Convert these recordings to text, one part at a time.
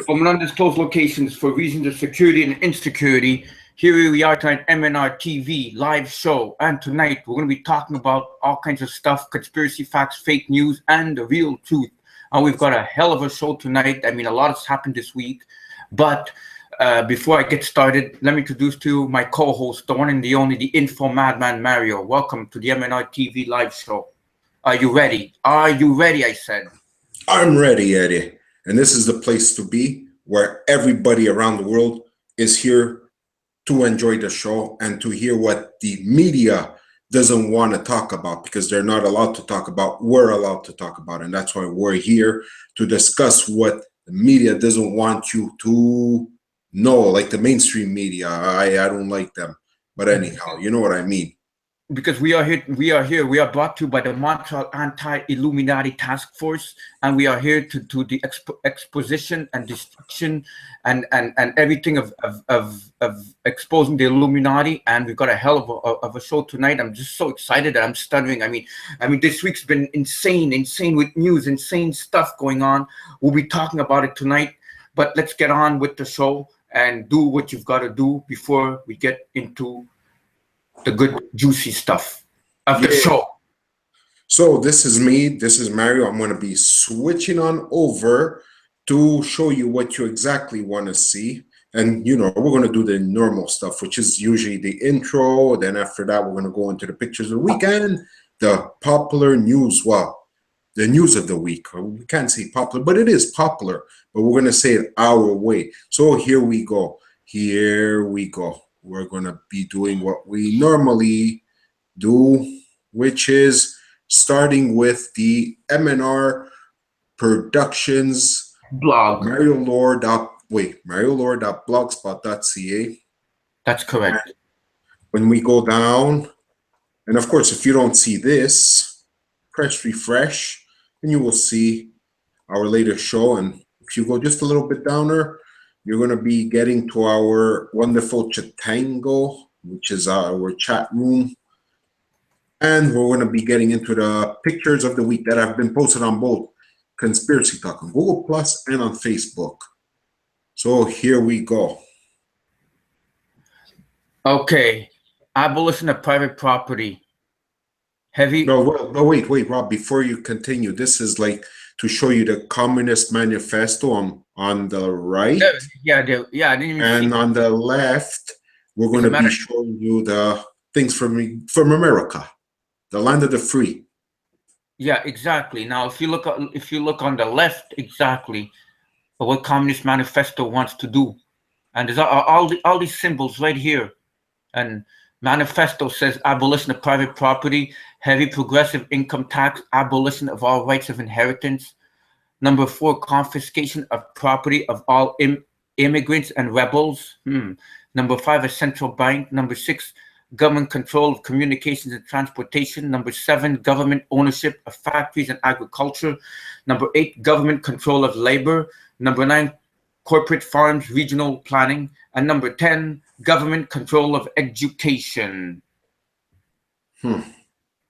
from an undisclosed locations for reasons of security and insecurity. Here we are tonight, MnRTV Live Show. And tonight we're going to be talking about all kinds of stuff, conspiracy facts, fake news, and the real truth. And we've got a hell of a show tonight. I mean, a lot has happened this week. But before I get started, let me introduce to you my co-host, the one and the only, the info madman, Mario. Welcome to the MnRTV Live Show. Are you ready? Are you ready, I said? I'm ready, Eddie. And this is the place to be, where everybody around the world is here to enjoy the show and to hear what the media doesn't want to talk about, because they're not allowed to talk about. We're allowed to talk about, and that's why we're here to discuss what the media doesn't want you to know, like the mainstream media. I don't like them, but anyhow, you know what I mean. Because we are brought to you by the Montreal Anti-Illuminati Task Force, and we are here to do the exposition and destruction and everything of exposing the Illuminati. And we've got a hell of a show tonight. I'm just so excited that I'm stuttering. I mean, this week's been insane with news, insane stuff going on. We'll be talking about it tonight, but let's get on with the show and do what you've got to do before we get into the good juicy stuff of the show. So this is me, this is Mario. I'm going to be switching on over to show you what you exactly want to see. And you know, we're going to do the normal stuff, which is usually the intro. Then after that, we're going to go into the pictures of the weekend, the popular news. Well, the news of the week. We can't say popular, but it is popular. But we're going to say it our way. So here we go. Here we go. We're going to be doing what we normally do, which is starting with the MNR Productions blog. Mariolaur.blogspot.ca. That's correct. And when we go down, and of course, if you don't see this, press refresh, and you will see our latest show. And if you go just a little bit downer, you're going to be getting to our wonderful Chatango, which is our chat room. And we're going to be getting into the pictures of the week that have been posted on both Conspiracy Talk on Google Plus and on Facebook. So here we go. Okay. Abolition of private property. Heavy. No, wait, Rob, before you continue, this is like to show you the Communist Manifesto on the right. Yeah, I didn't even see. On the left, we're going to be showing you the things from America, the land of the free. Yeah, exactly. Now, if you look on the left, exactly what Communist Manifesto wants to do, and there's all these symbols right here, and Manifesto says abolition of private property, heavy progressive income tax, abolition of all rights of inheritance. Number 4, confiscation of property of all immigrants and rebels. Number 5, a central bank. Number 6, government control of communications and transportation. Number 7, government ownership of factories and agriculture. Number 8, government control of labor. Number 9, corporate farms, regional planning. And number 10, government control of education.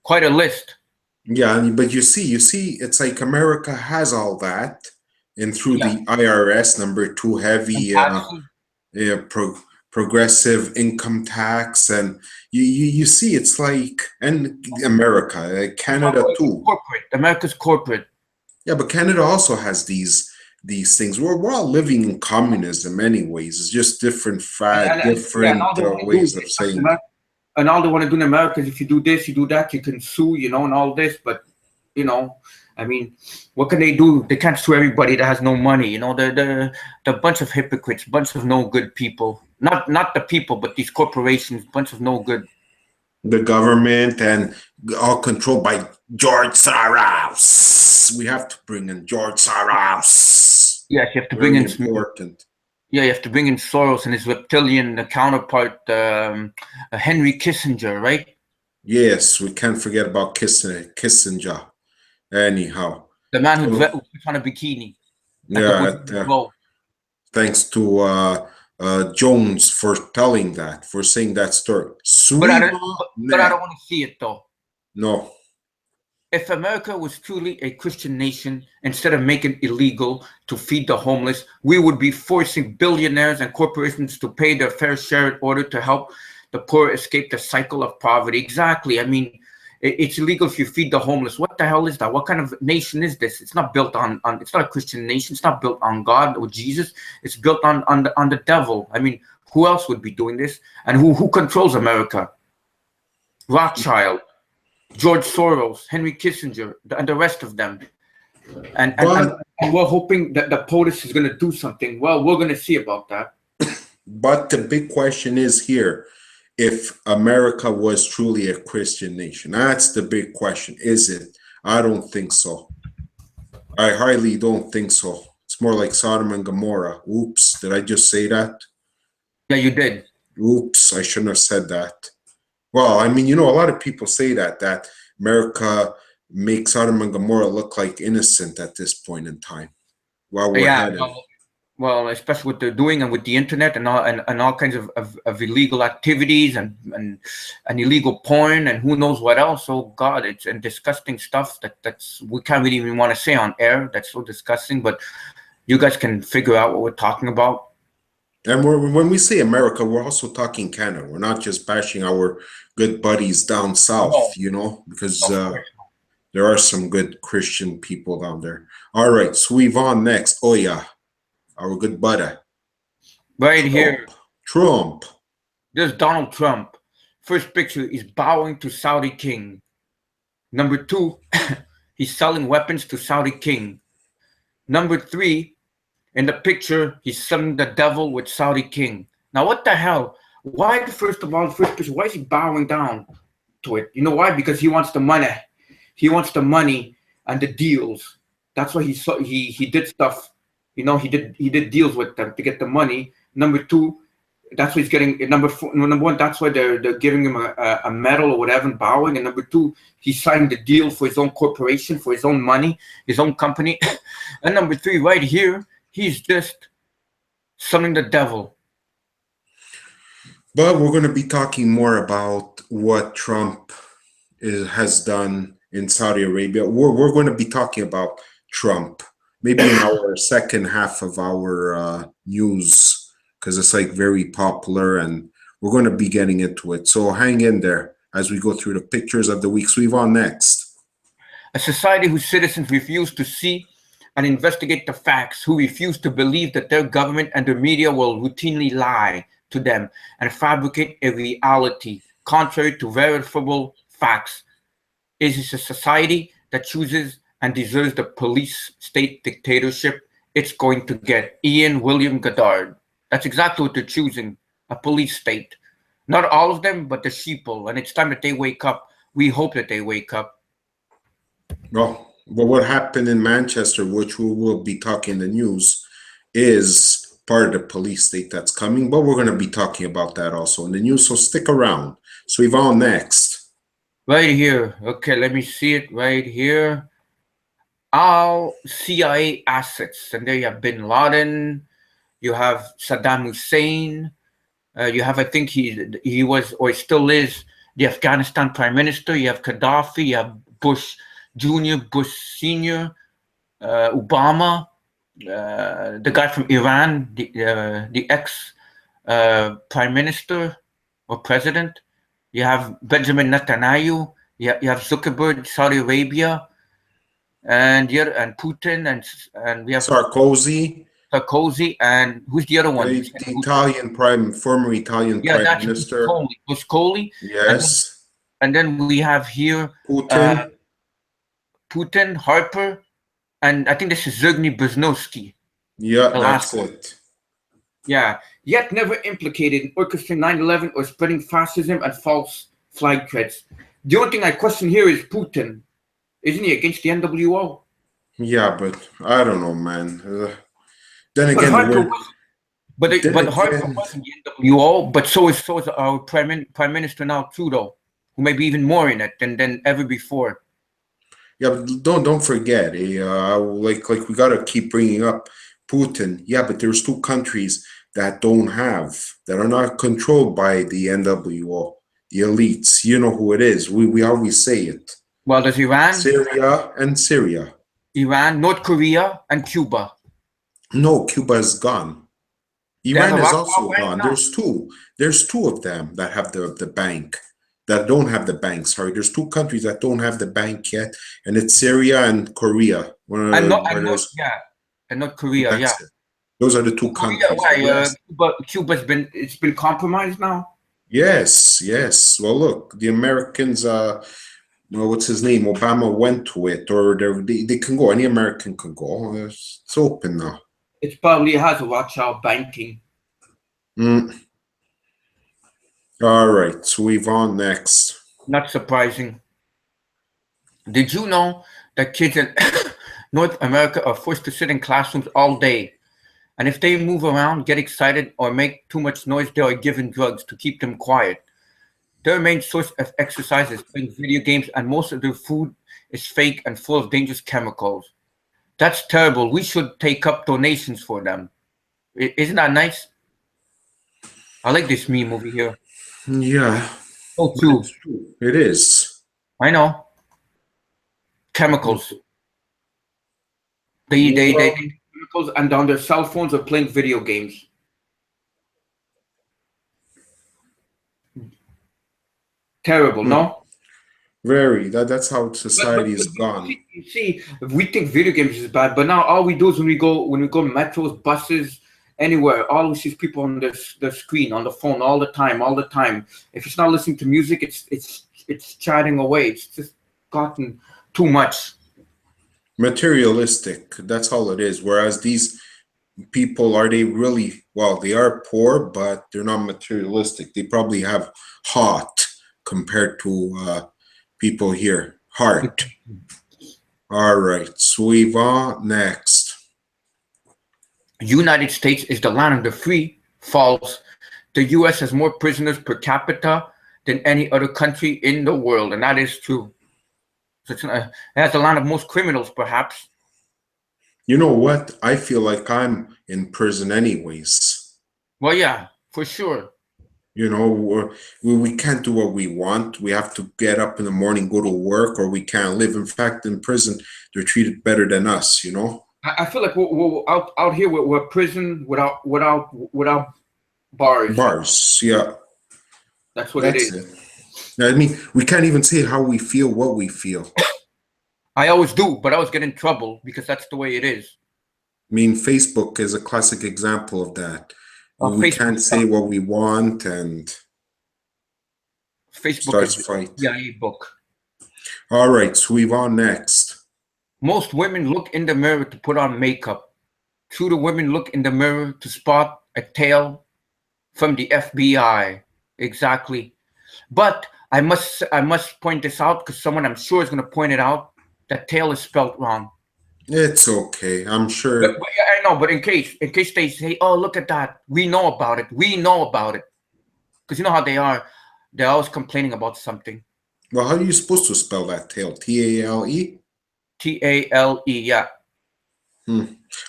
Quite a list. Yeah, but you see, it's like America has all that, and through the IRS, number 2, heavy progressive income tax, and you see, it's like, and America, Canada too. Corporate. America's corporate. Yeah, but Canada also has these things. We're all living in communism anyways. It's just different ways of saying it. And all they want to do in America is if you do this, you do that, you can sue, and all this. But, I mean, what can they do? They can't sue everybody that has no money. They're a bunch of hypocrites, bunch of no good people. Not the people, but these corporations, bunch of no good. The government, and all controlled by George Soros. We have to bring in George Soros. Yes, you have to bring in important. Yeah, you have to bring in Soros and his reptilian counterpart, Henry Kissinger, right? Yes, we can't forget about Kissinger. Anyhow. The man who puts on a bikini. Thanks to Jones for telling that, for saying that story. But I don't want to see it, though. No. If America was truly a Christian nation, instead of making it illegal to feed the homeless, we would be forcing billionaires and corporations to pay their fair share in order to help the poor escape the cycle of poverty. Exactly. I mean, it's illegal if you feed the homeless. What the hell is that? What kind of nation is this? It's not built on it's not a Christian nation. It's not built on God or Jesus. It's built on the devil. I mean, who else would be doing this? And who controls America? Rothschild, George Soros, Henry Kissinger, and the rest of them. And we're hoping that the POTUS is going to do something. Well, we're going to see about that. But the big question is here, if America was truly a Christian nation. That's the big question. Is it? I don't think so. I highly don't think so. It's more like Sodom and Gomorrah. Oops, did I just say that? Yeah, you did. Oops, I shouldn't have said that. Well, I mean, you know, a lot of people say that America makes Sodom and Gomorrah look like innocent at this point in time. While we're headed. Well, especially what they're doing and with the internet and all kinds of illegal activities and illegal porn and who knows what else. Oh God, it's and disgusting stuff that's we can't really even want to say on air. That's so disgusting. But you guys can figure out what we're talking about. And when we say America, we're also talking Canada. We're not just bashing our good buddies down south, you know, because there are some good Christian people down there. All right, so we've on next. Oh yeah, our good buddy. Right here. Trump. There's Donald Trump. First picture is bowing to Saudi king. Number 2, he's selling weapons to Saudi king. Number 3, in the picture, he's selling the devil with Saudi king. Now, what the hell? Why, first of all, the first picture, why is he bowing down to it? You know why? Because he wants the money. He wants the money and the deals. That's why he did stuff. You know, he did deals with them to get the money. Number 2, that's why he's getting. Number 1, that's why they're giving him a medal or whatever and bowing. And number 2, he signed the deal for his own corporation, for his own money, his own company. And number 3, right here, he's just selling the devil. But we're going to be talking more about what Trump has done in Saudi Arabia. We're going to be talking about Trump maybe in our second half of our news, because it's like very popular and we're going to be getting into it. So hang in there as we go through the pictures of the week. So we've on next. A society whose citizens refuse to see and investigate the facts, who refuse to believe that their government and their media will routinely lie to them and fabricate a reality contrary to verifiable facts, is a society that chooses and deserves the police state dictatorship it's going to get. Ian William Goddard. That's exactly what they're choosing, a police state. Not all of them, but the sheeple. And it's time that they wake up. We hope that they wake up. Well, what happened in Manchester, which we will be talking in the news, is part of the police state that's coming, but we're going to be talking about that also in the news, so stick around. So we've on next. Right here. Okay, let me see it right here. All CIA assets. And there you have Bin Laden, you have Saddam Hussein, you have, I think he was, or still is, the Afghanistan Prime Minister, you have Gaddafi, you have Bush Jr., Bush Sr., Obama, the guy from Iran, the ex Prime Minister or President. You have Benjamin Netanyahu, you have Zuckerberg, Saudi Arabia, and Putin, and we have Sarkozy, and who's the other one? The Italian former Italian Prime Minister. Berlusconi. Yes. And then we have here Putin, Harper, and I think this is Zbigniew Brzezinski. Yeah, that's it. Yeah, yet never implicated in orchestrating 9/11 or spreading fascism and false flag threats. The only thing I question here is Putin. Isn't he against the NWO? Yeah, but I don't know, man. Then again, Harper wasn't the NWO, but so is our Prime Minister now, Trudeau, who may be even more in it than ever before. Yeah, but don't forget, like we gotta keep bringing up Putin. Yeah, but there's 2 countries that are not controlled by the NWO, the elites. You know who it is. We always say it. Well, there's Iran, Syria and Syria. North Korea, and Cuba. No, Cuba is gone. There's Iran a is rock also right gone. now. There's two of them that have the bank, that don't have the bank. Sorry, there's two countries that don't have the bank yet, and it's Syria and Korea. And North Korea, yeah. That's it. Those are the two Korea, countries. The why? rest, Cuba's been compromised now. yes, yes. Well, look, the Americans. Well, what's his name? Obama went to it, or they can go. Any American can go. It's open now. It probably has a watch out banking. All right, so we've on next. Not surprising. Did you know that kids in North America are forced to sit in classrooms all day? And if they move around, get excited, or make too much noise, they are given drugs to keep them quiet. Their main source of exercise is playing video games, and most of their food is fake and full of dangerous chemicals. That's terrible. We should take up donations for them. Isn't that nice? I like this meme over here. Yeah. Oh, too. It is. I know. Chemicals. They chemicals, and on their cell phones are playing video games. Terrible, no? Very. That's how society is gone. You see, we think video games is bad, but now all we do is when we go metros, buses, anywhere, all we see is people on the screen, on the phone, all the time. If it's not listening to music, it's chatting away. It's just gotten too much. Materialistic. That's all it is. Whereas these people, are they really? Well, they are poor, but they're not materialistic. They probably have heart compared to people here. Heart. All right. So we've on next. United States is the land of the free. False. The U.S. has more prisoners per capita than any other country in the world, and that is true. So it has the land of most criminals, perhaps. You know what? I feel like I'm in prison anyways. Well, yeah, for sure. You know, we can't do what we want. We have to get up in the morning, go to work, or we can't live. In fact, in prison, they're treated better than us, you know? I feel like we're out here, we're prison without bars. Bars, yeah. That's what it is. I mean, we can't even say how we feel, what we feel. I always do, but I always get in trouble because that's the way it is. I mean, Facebook is a classic example of that. We can't say what we want, and Facebook starts fight. Yeah, book. All right, so we've on next. Most women look in the mirror to put on makeup. Two women look in the mirror to spot a tail from the FBI. Exactly. But I must point this out because someone I'm sure is going to point it out. That tail is spelled wrong. It's okay. I'm sure. But I know. But in case they say, "Oh, look at that," we know about it. We know about it because you know how they are. They're always complaining about something. Well, how are you supposed to spell that tail? T-A-L-E? T-A-L-E. Yeah.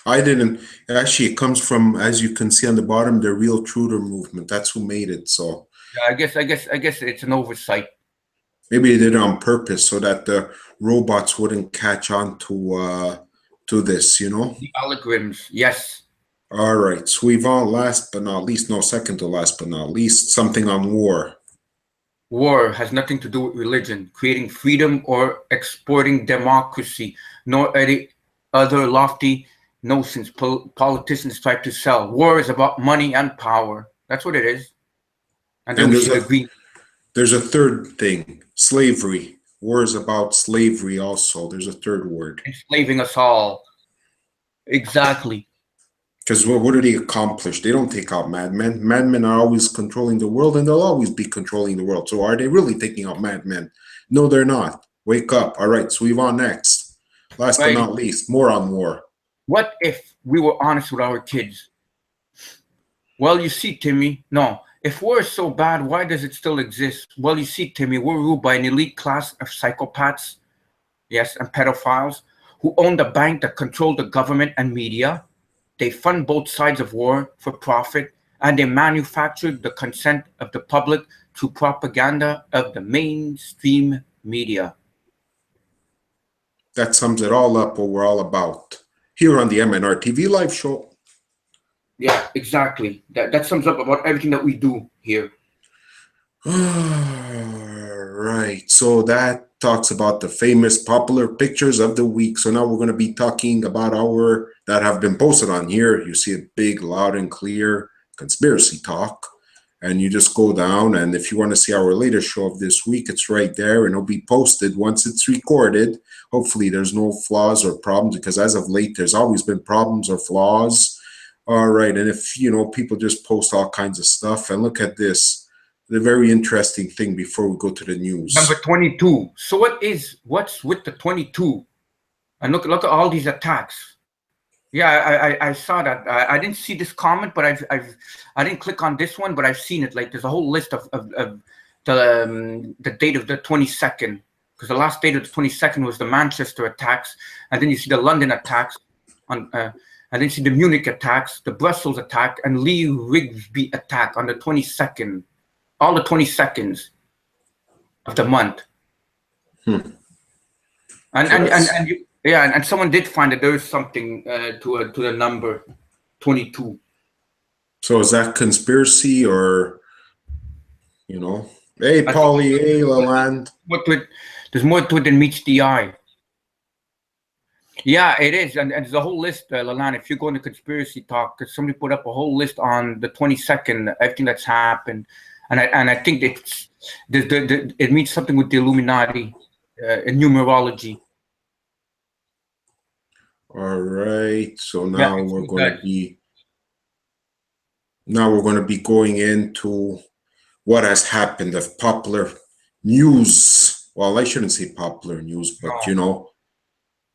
I didn't. Actually, it comes from, as you can see on the bottom, the Real Truder movement. That's who made it. So. Yeah, I guess it's an oversight. Maybe they did it on purpose so that the robots wouldn't catch on to this, you know? The algorithms, yes. All right, so we've on last but not least, no, second to last but not least, something on war. War has nothing to do with religion, creating freedom or exporting democracy, nor any other lofty notions politicians try to sell. War is about money and power. That's what it is. And then we should agree. There's a third thing, slavery. War is about slavery also. There's a third word. Enslaving us all. Exactly. Because what do they accomplish? They don't take out madmen. Madmen are always controlling the world, and they'll always be controlling the world. So are they really taking out madmen? No, they're not. Wake up. All right, so we've on next. Last but not least, more on war. What if we were honest with our kids? Well, you see, Timmy, no. If war is so bad, why does it still exist? Well, you see, Timmy, we're ruled by an elite class of psychopaths, yes, and pedophiles, who own the bank that control the government and media. They fund both sides of war for profit, and they manufacture the consent of the public through propaganda of the mainstream media. that sums it all up, what we're all about here on the MnRTV Live Show. Yeah, exactly. That sums up about everything that we do here. Right. So that talks about the famous popular pictures of the week. So now we're going to be talking about our that have been posted on here. You see a big, loud and clear conspiracy talk. And you just go down, and if you want to see our latest show of this week, it's right there, and it'll be posted once it's recorded. Hopefully there's no flaws or problems, because as of late, there's always been problems or flaws. All right, and if, people just post all kinds of stuff, and look at this, the very interesting thing before we go to the news. Number 22. So what's with the 22? And look at all these attacks. Yeah, I saw that. I didn't see this comment, but I didn't click on this one, but I've seen it. Like, there's a whole list of the date of the 22nd, because the last date of the 22nd was the Manchester attacks, and then you see the London attacks, and then you see the Munich attacks, the Brussels attack, and Lee Rigsby attack on the 22nd. All the 22nds of the month. And someone did find that there is something to the number 22. So is that conspiracy, or, hey, Paulie, hey, Lalande. There's more to it than meets the eye. Yeah, it is. And there's a whole list, Lalande, if you go into conspiracy talk, because somebody put up a whole list on the 22nd, everything that's happened. And I think it means something with the Illuminati and numerology. All right. So now we're going to be going into what has happened of popular news. Well, I shouldn't say popular news, but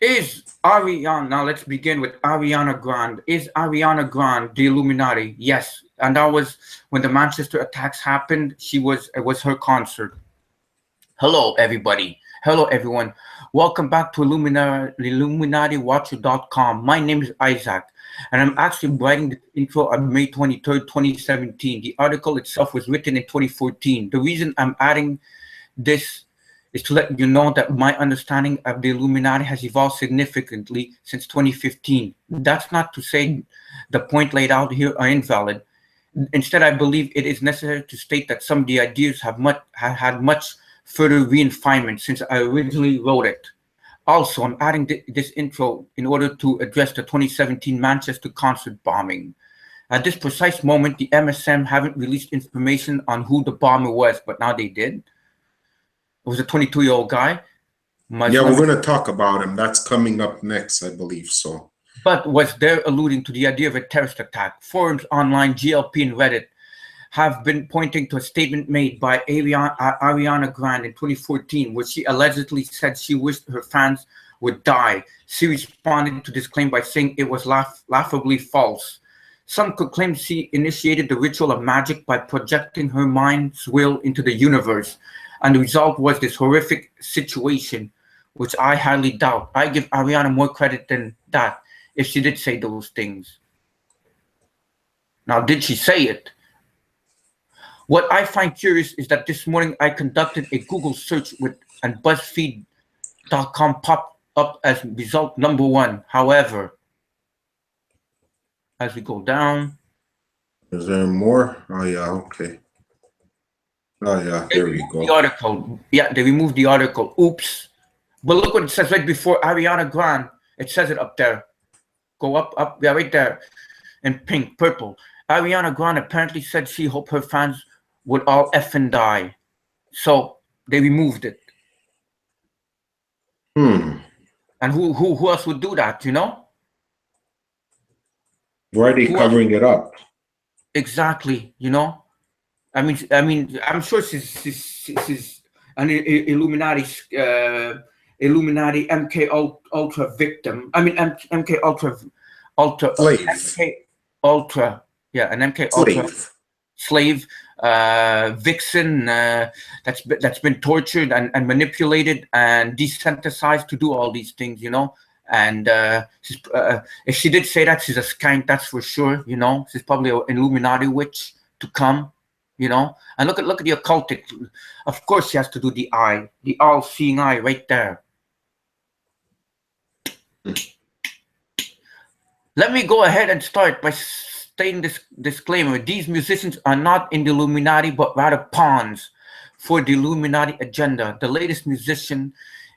Is Ariana, now let's begin with Ariana Grande. Is Ariana Grande the Illuminati? Yes. And that was when the Manchester attacks happened. It was her concert. Hello, everybody. Hello, everyone. Welcome back to IlluminatiWatcher.com. My name is Isaac, and I'm actually writing the intro on May 23rd, 2017. The article itself was written in 2014. The reason I'm adding this is to let you know that my understanding of the Illuminati has evolved significantly since 2015. That's not to say the point laid out here are invalid. Instead, I believe it is necessary to state that some of the ideas have had much further refinement since I originally wrote it. Also, I'm adding this intro in order to address the 2017 Manchester concert bombing. At this precise moment, the MSM haven't released information on who the bomber was, but now they did. It was a 22-year-old guy. We're going to talk about him. That's coming up next, I believe so. But was there alluding to the idea of a terrorist attack? Forums online, GLP and Reddit have been pointing to a statement made by Ariana Grande in 2014, where she allegedly said she wished her fans would die. She responded to this claim by saying it was laughably false. Some could claim she initiated the ritual of magic by projecting her mind's will into the universe, and the result was this horrific situation, which I highly doubt. I give Ariana more credit than that if she did say those things. Now, did she say it? What I find curious is that this morning I conducted a Google search and BuzzFeed.com popped up as result number 1. However, as we go down. Is there more? Oh, yeah, okay. Oh, yeah, there we go. The article. Yeah, they removed the article. Oops. But look what it says right before Ariana Grande. It says it up there. Go up, yeah, right there. In pink, purple. Ariana Grande apparently said she hoped her fans would all effing die. So they removed it. And who else would do that, Why are they covering it up? Exactly, I mean, I'm sure she's an Illuminati MKUltra victim. I mean, MKUltra yeah, an MKUltra slave, vixen that's been tortured and manipulated and desensitized to do all these things, And if she did say that, she's a skank, that's for sure. She's probably an Illuminati witch to come. And look at the occultic. Of course, she has to do the eye, the all-seeing eye, right there. Let me go ahead and start by stating this disclaimer. These musicians are not in the Illuminati, but rather pawns for the Illuminati agenda. The latest musician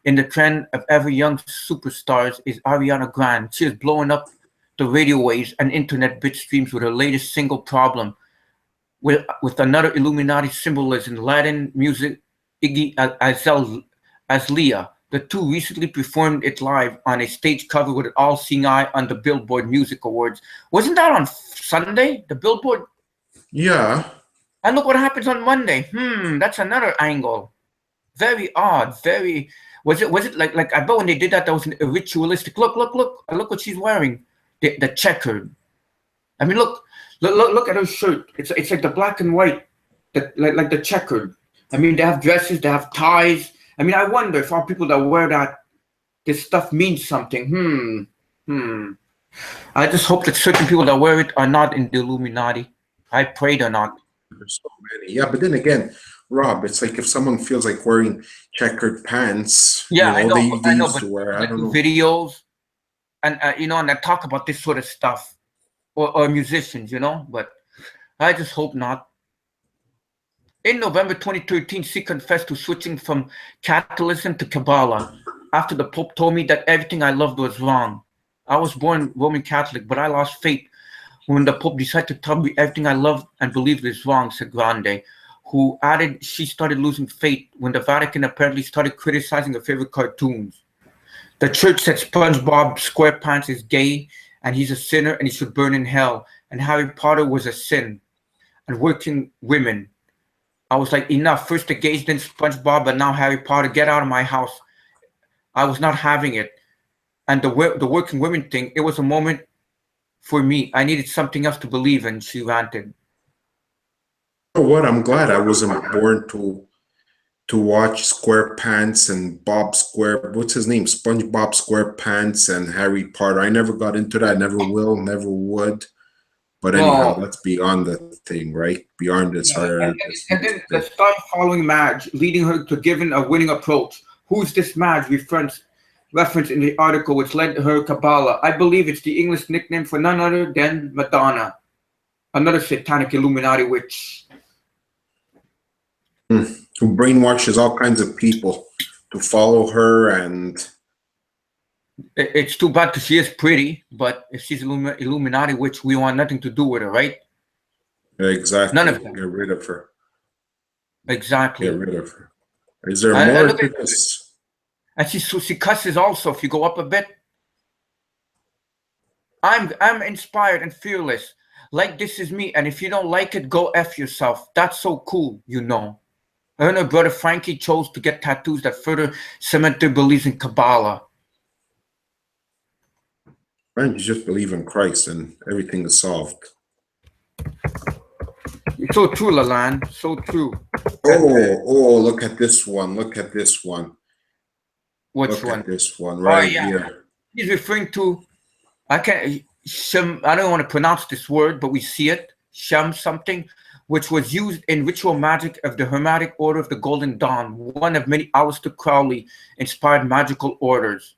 in the trend of ever young superstars is Ariana Grande. She is blowing up the radio waves and internet bit streams with her latest single, Problem, with another Illuminati symbolism, Latin music, Iggy Azalea. The two recently performed it live on a stage cover with an all-seeing eye on the Billboard Music Awards. Wasn't that on Sunday, the Billboard? Yeah. And look what happens on Monday. That's another angle. Very odd. Very. Was it like I bet when they did that was a ritualistic. Look what she's wearing. The checkered. I mean, look at her shirt. It's like the black and white, like the checkered. I mean, they have dresses, they have ties. I mean, I wonder if all people that wear that, this stuff means something. I just hope that certain people that wear it are not in the Illuminati. I pray they're not. There's so many. Yeah, but then again, Rob, it's like if someone feels like wearing checkered pants, yeah, I know, I know, but wear, I don't know, videos, and and I talk about this sort of stuff, or musicians, but I just hope not. In November 2013, she confessed to switching from Catholicism to Kabbalah after the Pope told me that everything I loved was wrong. I was born Roman Catholic, but I lost faith when the Pope decided to tell me everything I loved and believed is wrong, said Grande, who added she started losing faith when the Vatican apparently started criticizing her favorite cartoons. The church said SpongeBob SquarePants is gay and he's a sinner and he should burn in hell, and Harry Potter was a sin, and working women. I was like, enough. First the gays, then SpongeBob, and now Harry Potter. Get out of my house. I was not having it. And the working women thing, it was a moment for me. I needed something else to believe in, she ranted. You know what? I'm glad I wasn't born to watch SquarePants and what's his name? SpongeBob SquarePants and Harry Potter. I never got into that. Never will, never would. But anyhow, that's beyond the thing, right? Beyond this. And then the start following Madge, leading her to giving a winning approach. Who's this Madge? Reference in the article, which led her Kabbalah. I believe it's the English nickname for none other than Madonna, another satanic Illuminati witch. Who brainwashes all kinds of people to follow her, and it's too bad because she is pretty, but if she's Illuminati witch, we want nothing to do with her, right? Exactly. None of them. Get rid of her. Exactly. Get rid of her. Is there more to this? And she cusses also. If you go up a bit, I'm inspired and fearless. Like this is me, and if you don't like it, go F yourself. That's so cool, Her and her brother Frankie chose to get tattoos that further cement their beliefs in Kabbalah. Man, you just believe in Christ and everything is solved. It's so true, Lalan. So true. Oh, look at this one. Look at this one. Which look one? At this one right here. He's referring to, I don't want to pronounce this word, but we see it, Shem something, which was used in ritual magic of the Hermetic Order of the Golden Dawn, one of many Aleister Crowley-inspired magical orders.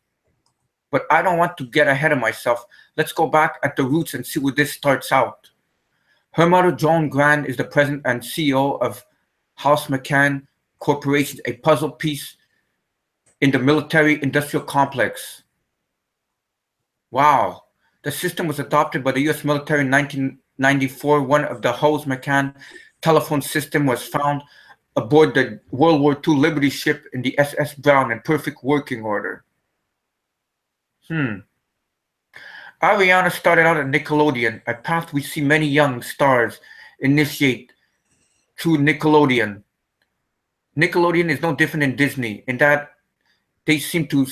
But I don't want to get ahead of myself. Let's go back at the roots and see where this starts out. Her mother, Joan Grande, is the president and CEO of House McCann Corporation, a puzzle piece in the military-industrial complex. Wow. The system was adopted by the U.S. military in 1994. One of the Hose McCann telephone system was found aboard the World War II Liberty ship in the SS Brown in perfect working order. Ariana started out at Nickelodeon, a path we see many young stars initiate through Nickelodeon. Nickelodeon is no different than Disney in that they seem to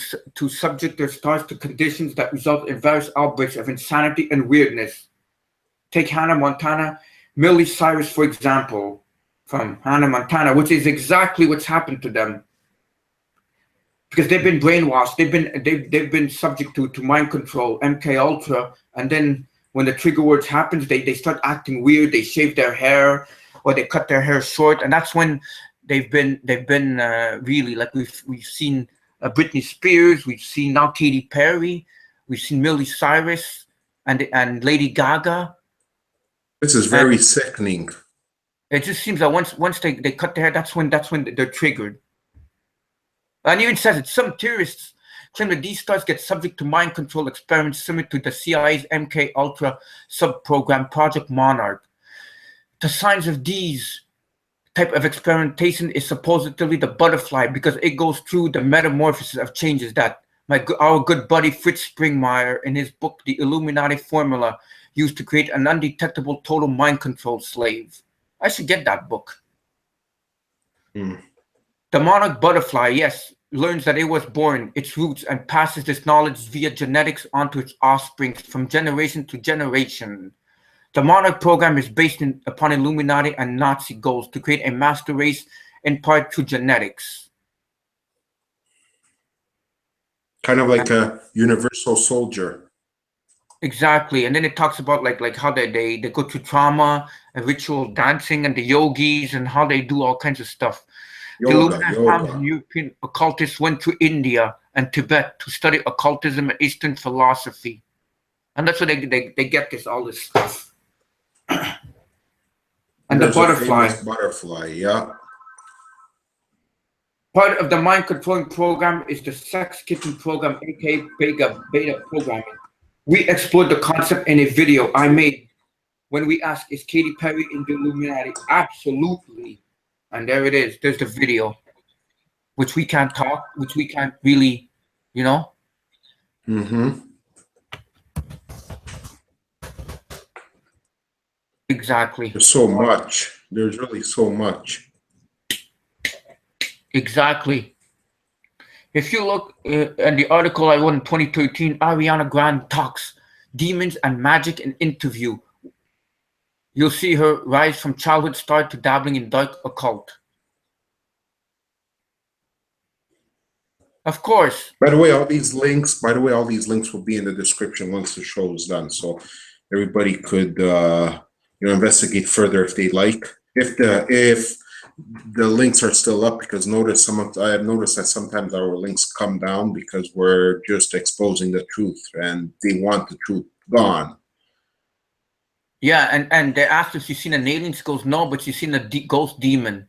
subject their stars to conditions that result in various outbreaks of insanity and weirdness. Take Hannah Montana, Miley Cyrus, for example, from Hannah Montana, which is exactly what's happened to them. Because they've been brainwashed, they've been subject to mind control, MKUltra, and then when the trigger words happens, they start acting weird. They shave their hair or they cut their hair short, and that's when they've been really, like we've seen Britney Spears, we've seen now Katy Perry, We've seen Miley Cyrus and Lady Gaga. This is very sickening. It just seems that once they cut their hair, that's when they're triggered. And even says it. Some theorists claim that these stars get subject to mind control experiments similar to the CIA's MKUltra sub-program Project Monarch. The signs of these type of experimentation is supposedly the butterfly because it goes through the metamorphosis of changes that our good buddy Fritz Springmeier in his book The Illuminati Formula used to create an undetectable total mind control slave. I should get that book. The monarch butterfly, yes, learns that it was born, its roots, and passes this knowledge via genetics onto its offspring from generation to generation. The monarch program is based upon Illuminati and Nazi goals to create a master race in part through genetics. Kind of like a universal soldier. Exactly. And then it talks about like how they go through trauma and ritual dancing and the yogis and how they do all kinds of stuff. Yoga. European occultists went to India and Tibet to study occultism and Eastern philosophy. And that's where they get all this stuff. And the butterfly, yeah. Part of the mind controlling program is the sex kitten program, aka beta programming. We explored the concept in a video I made when we asked, is Katy Perry in the Illuminati? Absolutely. And there it is. There's the video, which we can't really, you know? Exactly. There's so much. There's really so much. Exactly. If you look at the article I wrote in 2013, Ariana Grande talks demons and magic in interview. You'll see her rise from childhood star to dabbling in dark occult. Of course. By the way, all these links will be in the description once the show is done, so everybody could investigate further if they like. If the links are still up, because I have noticed that sometimes our links come down because we're just exposing the truth and they want the truth gone. Yeah, and they asked if she's seen an alien. She goes, no, but she's seen a ghost demon.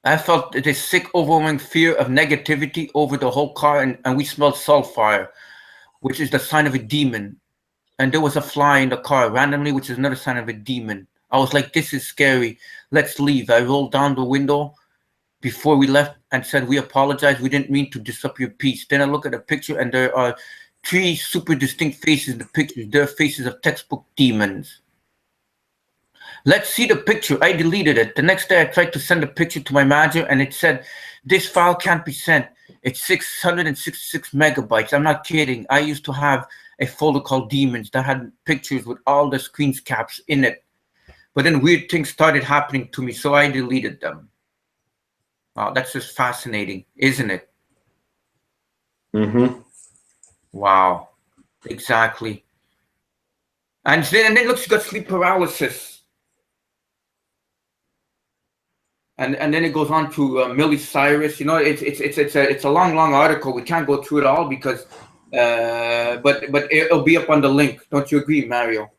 I felt this sick, overwhelming fear of negativity over the whole car, and we smelled sulfire, which is the sign of a demon. And there was a fly in the car randomly, which is another sign of a demon. I was like, this is scary. Let's leave. I rolled down the window before we left and said, we apologize. We didn't mean to disrupt your peace. Then I look at the picture and there are 3 super distinct faces in the pictures. They're faces of textbook demons. Let's see the picture. I deleted it. The next day I tried to send a picture to my manager and it said, this file can't be sent. It's 666 megabytes. I'm not kidding. I used to have a folder called Demons that had pictures with all the screen caps in it. But then weird things started happening to me, so I deleted them. Oh, that's just fascinating, isn't it? Wow. Exactly. And then look, she got sleep paralysis. And then it goes on to Miley Cyrus. You know, it's a long article. We can't go through it all because, but it'll be up on the link. Don't you agree, Mario?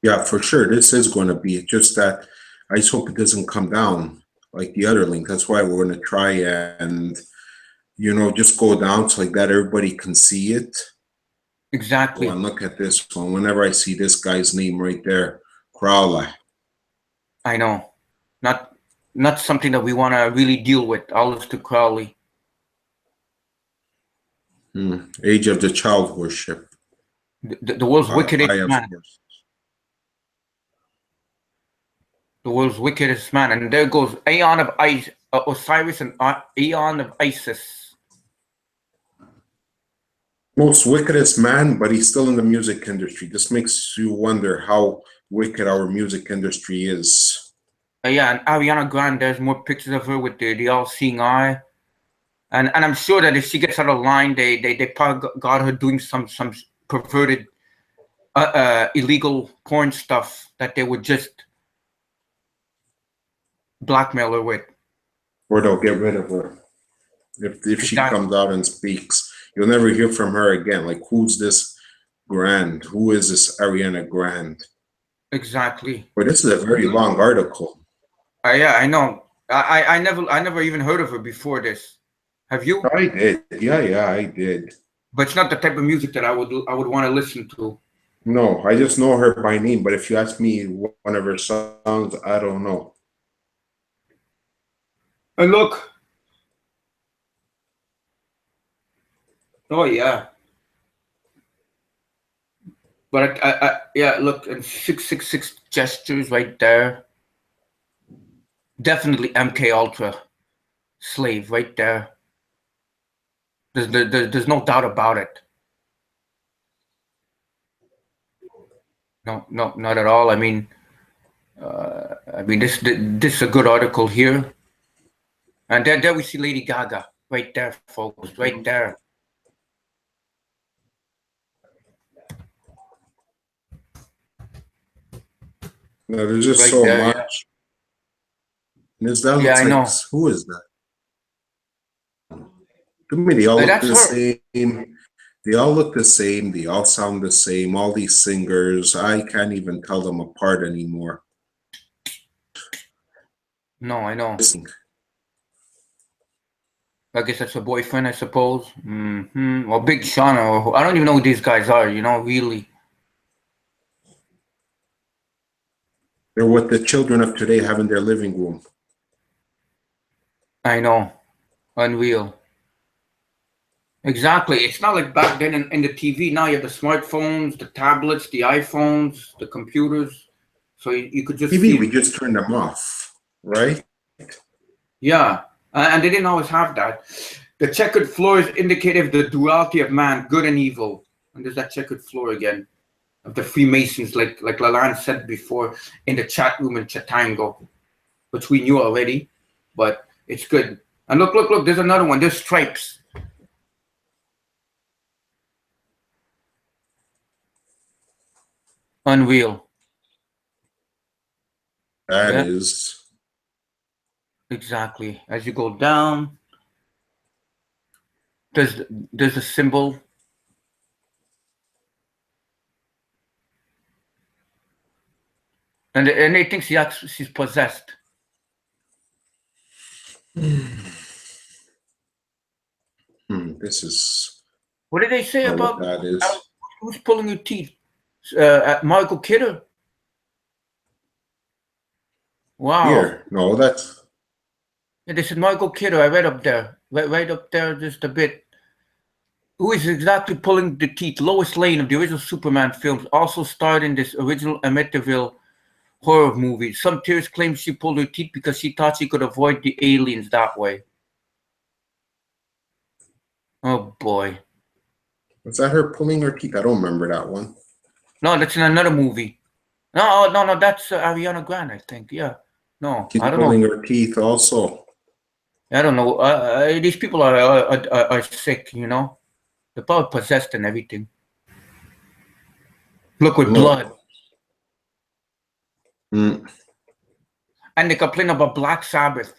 Yeah, for sure. This is going to be just that. I just hope it doesn't come down like the other link. That's why we're going to try and just go down so like that everybody can see it. Exactly. Oh, and look at this one. Whenever I see this guy's name right there, Crowley. I know. Not something that we want to really deal with. Olive to Crowley. Age of the child worship. The world's wickedest man. The world's wickedest man. And there goes Aeon of Osiris and Aeon of Isis. Most wickedest man, but he's still in the music industry. This makes you wonder how wicked our music industry is. Yeah, and Ariana Grande, there's more pictures of her with the all-seeing eye. And I'm sure that if she gets out of line, they probably got her doing some perverted, illegal porn stuff that they would just blackmail her with. Or they'll get rid of her. If she comes out and speaks, you'll never hear from her again. Like, who's this Grande? Who is this Ariana Grande? Exactly. But this is a very long article. Yeah, I know. I never even heard of her before this. Have you? I did. Yeah, I did. But it's not the type of music that I would want to listen to. No, I just know her by name. But if you ask me one of her songs, I don't know. And look. Oh yeah. But yeah, look, and 666 gestures right there. Definitely MKUltra slave right there. There's no doubt about it. No, not at all. I mean, this is a good article here. And there we see Lady Gaga right there, folks, right there. No, there's just right so there, much. Yeah. That looks like, I know. Who is that? To me, they all look the same. They all look the same. They all sound the same. All these singers, I can't even tell them apart anymore. No, I know. I guess that's a boyfriend, I suppose. Or Big Sean, or I don't even know who these guys are, you know, really. They're what the children of today have in their living room. I know. Unreal. Exactly. It's not like back then in the TV. Now you have the smartphones, the tablets, the iPhones, the computers. So you could just TV, we just turned them off, right? Yeah. And they didn't always have that. The checkered floor is indicative of the duality of man, good and evil. And there's that checkered floor again of the Freemasons, like Lalande said before in the chat room in Chatango, which we knew already, but it's good. And look, there's another one. There's stripes. Unreal. That is. Exactly. As you go down, there's a symbol. And they think she's possessed. This is. What did they say about that is? Who's pulling your teeth? Michael Kidder. Wow. Here, no, that's. Yeah, they said Michael Kidder. I read up there, right up there, just a bit. Who is exactly pulling the teeth? Lois Lane of the original Superman films also starred in this original Amityville horror movie. Some theorists claim she pulled her teeth because she thought she could avoid the aliens that way. Oh boy. Was that her pulling her teeth? I don't remember that one. No, that's in another movie. No, that's Ariana Grande, I think. Yeah. No, she's I don't know. Pulling her teeth also. I don't know. These people are sick, you know. They're probably possessed and everything. Look with blood. And they complain about Black Sabbath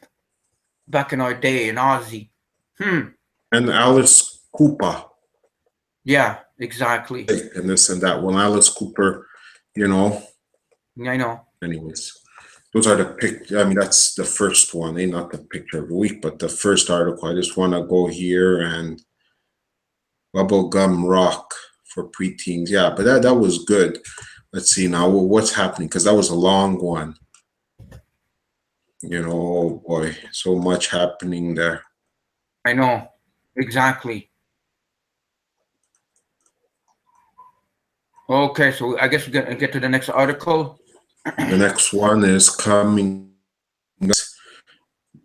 back in our day in Ozzy. And Alice Cooper. Yeah, exactly. And this and that. Well, Alice Cooper, you know. I know. Anyways, those are the pictures. I mean, that's the first one. Not the picture of the week, but the first article. I just want to go here and bubblegum rock for preteens. Yeah, but that was good. Let's see now what's happening, because that was a long one. You know, oh boy, so much happening there. I know, exactly. Okay, so I guess we're gonna get to the next article. The next one is coming.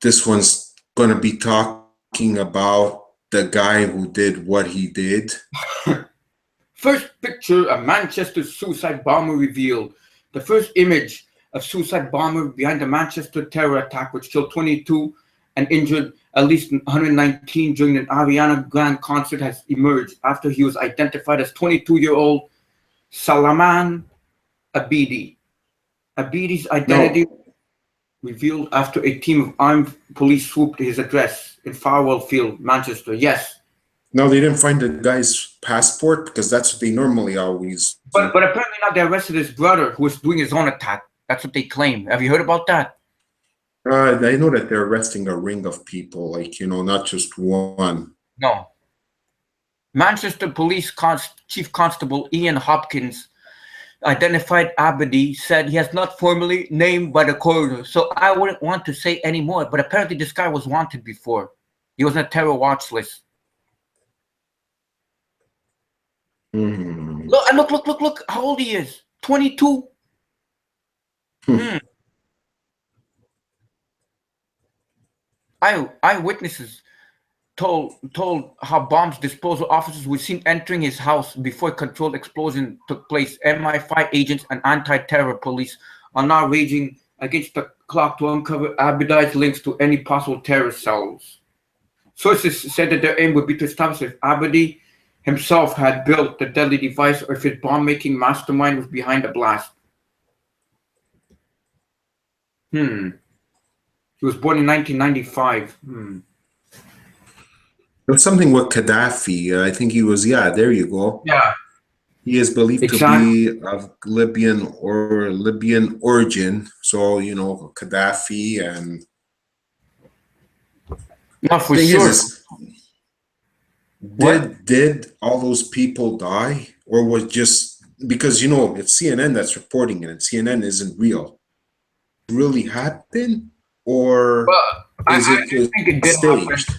This one's gonna be talking about the guy who did what he did. First picture of Manchester suicide bomber revealed. The first image of suicide bomber behind the Manchester terror attack, which killed 22 and injured at least 119 during an Ariana Grande concert, has emerged after he was identified as 22-year-old Salaman Abidi. Abidi's identity. revealed after a team of armed police swooped his address in Farwell Field, Manchester. Yes. No, they didn't find the guy's passport because that's what they normally always do. But apparently not. They arrested his brother who was doing his own attack. That's what they claim. Have you heard about that? I know that they're arresting a ring of people, like, not just one. No. Manchester Police Chief Constable Ian Hopkins identified Abadi, said he has not formally named by the coroner. So I wouldn't want to say any more, but apparently this guy was wanted before. He was on a terror watch list. Mm. Look how old he is. 22. Eyewitnesses told how bombs disposal officers were seen entering his house before a controlled explosion took place. MI5 agents and anti-terror police are now raging against the clock to uncover Abadi's links to any possible terrorist cells. Sources said that their aim would be to establish if Abadi himself had built the deadly device or if his bomb-making mastermind was behind the blast. He was born in 1995. There was something with Gaddafi. I think he was, there you go. Yeah. He is believed to be of Libyan origin. So, Gaddafi and... Not for sure. Did all those people die? Or was just... Because, it's CNN that's reporting it, and CNN isn't real. Really happened? Or is it just staged?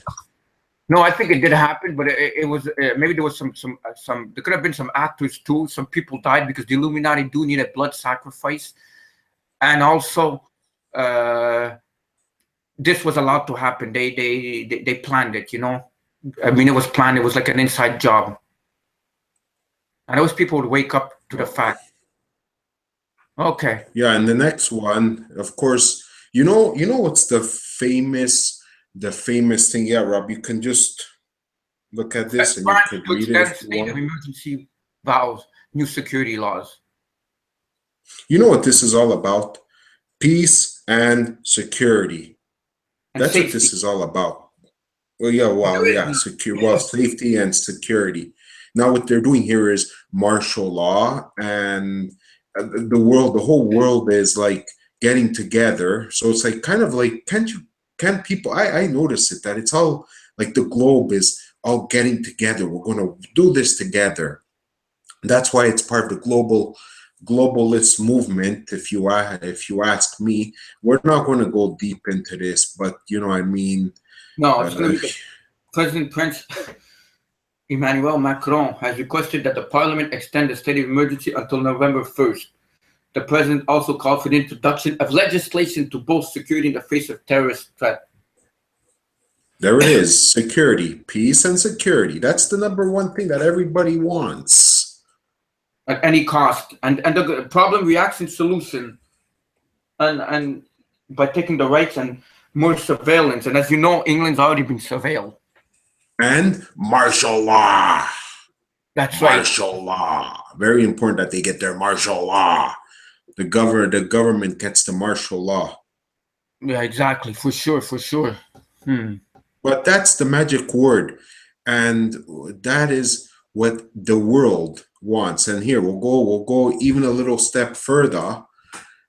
No, I think it did happen, but it was maybe there was some there could have been some actors too. Some people died because the Illuminati do need a blood sacrifice, and also this was allowed to happen. They planned it, I mean, it was planned. It was like an inside job, and those people would wake up to the fact. Okay. Yeah, and the next one, of course, what's the famous thing? Yeah, Rob, you can just look at this and you could read it if you want. State of emergency vows, new security laws. You know what this is all about? Peace and security. That's safety. What this is all about. Safety and security. Now what they're doing here is martial law, and the whole world is like getting together. So it's like kind of like, can people, I notice it, that it's all like the globe is all getting together. We're going to do this together. That's why it's part of the globalist movement. If you ask me, we're not going to go deep into this, but I mean. No, it's going to be President Prince Emmanuel Macron has requested that the parliament extend the state of emergency until November 1st. The president also called for the introduction of legislation to boost security in the face of terrorist threat. There it is, security, peace and security. That's the number one thing that everybody wants. At any cost. And the problem, reaction, solution, and by taking the rights and more surveillance. And as you know, England's already been surveilled. And martial law. That's right. Martial law. Very important that they get their martial law. The government gets the martial law. Yeah, exactly. For sure. But that's the magic word. And that is what the world wants. And here we'll go even a little step further.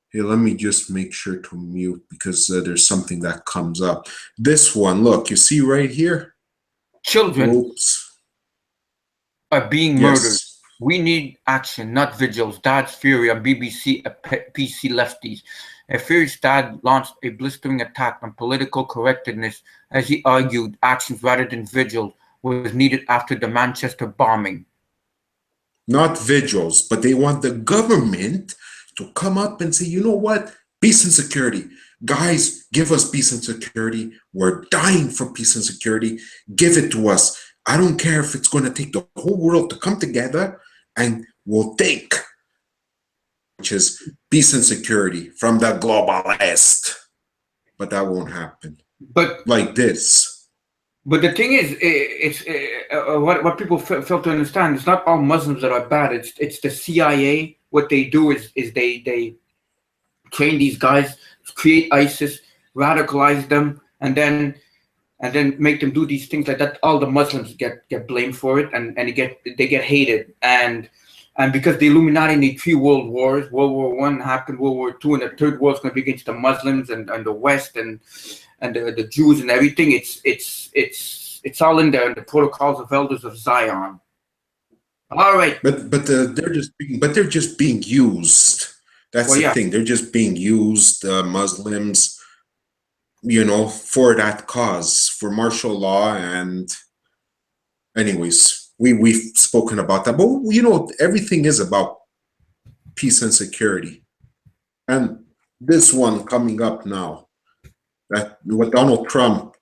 Here, let me just make sure to mute because there's something that comes up. This one, look, you see right here? Children are being murdered. We need action, not vigils. Dad's fury on BBC PC lefties. A furious dad launched a blistering attack on political correctness as he argued actions rather than vigils was needed after the Manchester bombing. Not vigils, but they want the government to come up and say, you know what? Peace and security. Guys, give us peace and security. We're dying for peace and security. Give it to us. I don't care if it's going to take the whole world to come together, and we'll take, which is peace and security from the globalist. But that won't happen. But like this. But the thing is, it's what people fail to understand. It's not all Muslims that are bad. It's the CIA. What they do is they train these guys, create ISIS, radicalize them, and then make them do these things like that. All the Muslims get blamed for it, and they get hated. And because the Illuminati need 3 world wars, World War I happened, World War II, and the third war is going to be against the Muslims and the West and the Jews and everything. It's all in there in the protocols of elders of Zion. All right, but they're just being used. That's the thing. They're just being used, Muslims, for that cause, for martial law. And anyways, we've spoken about that. But everything is about peace and security. And this one coming up now, that what Donald Trump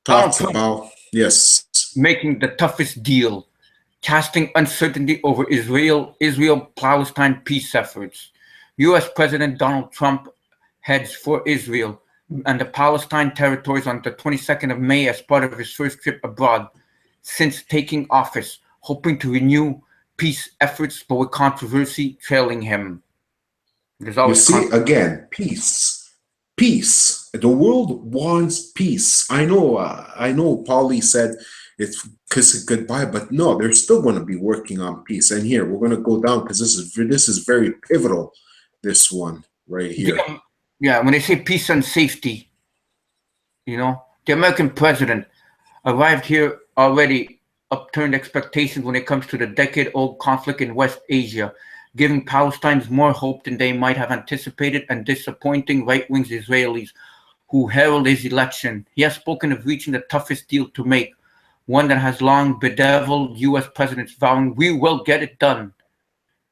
talks about, yes, making the toughest deal, casting uncertainty over Israel-Palestine peace efforts. U.S. President Donald Trump heads for Israel and the Palestine territories on the 22nd of May as part of his first trip abroad since taking office, hoping to renew peace efforts, but with controversy trailing him. There's always again, peace. The world wants peace. I know Paulie said it's kiss it goodbye, but no, they're still going to be working on peace. And here we're going to go down because this is very pivotal. This one right here. Yeah, when they say peace and safety, the American president arrived here already upturned expectations when it comes to the decade-old conflict in West Asia, giving Palestinians more hope than they might have anticipated and disappointing right-wing Israelis who herald his election. He has spoken of reaching the toughest deal to make, one that has long bedeviled U.S. presidents vowing, "We will get it done."